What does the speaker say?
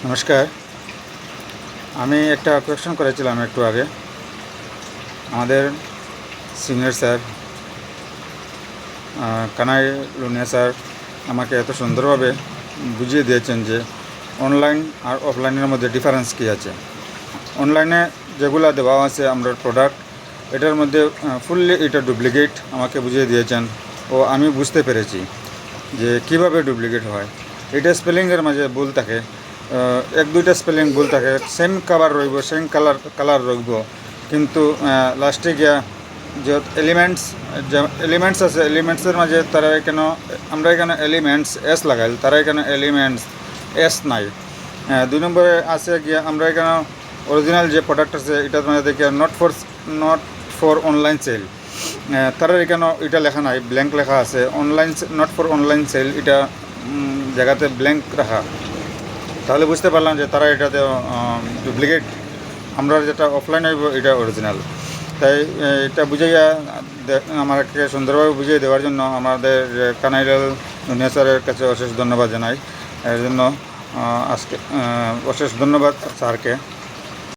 নমস্কার। আমি একটা কোয়েশ্চেন করেছিলাম একটু আগে। আমাদের সিনিয়র স্যার কানাই লুনিয়া স্যার আমাকে এত সুন্দরভাবে বুঝিয়ে দিয়েছেন যে অনলাইন আর অফলাইনের মধ্যে ডিফারেন্স কী আছে। অনলাইনে যেগুলো দেওয়া আছে আমরা প্রোডাক্ট, এটার মধ্যে ফুললি এটা ডুপ্লিকেট আমাকে বুঝিয়ে দিয়েছেন ও আমি বুঝতে পেরেছি যে কিভাবে ডুপ্লিকেট হয়। এটা স্পেলিংয়ের মাঝে ভুল থাকে, এক দুইটা স্পেলিং ভুল থাকে, সেম কালার রইব, সেম কালার রইব, কিন্তু লাস্টে গিয়া যে এলিমেন্টস আছে, এলিমেন্টসের মাঝে তারা কেন আমরা এখানে এলিমেন্টস এস লাগাই, তারা এখানে এলিমেন্টস এস নাই। 2 নম্বরে আছে গিয়া আমরা এখানে অরিজিনাল যে প্রোডাক্ট আছে এটার মধ্যে দেখি নট ফর অনলাইন সেল, তারা এখানে এটা লেখা নাই, ব্ল্যাঙ্ক লেখা আছে। Online not for online sale এটা জায়গাতে ব্ল্যাঙ্ক রাখা, তাহলে বুঝতে পারলাম যে তারা এটাতে ডুপ্লিকেট, আমরা যেটা অফলাইন হইব এটা অরিজিনাল। তাই এটা বুঝাইয়া আমাকে সুন্দরভাবে বুঝিয়ে দেওয়ার জন্য আমাদের কানাইলাল লুনিয়া স্যারের কাছে অশেষ ধন্যবাদ জানাই। এর জন্য আজকে অশেষ ধন্যবাদ স্যারকে।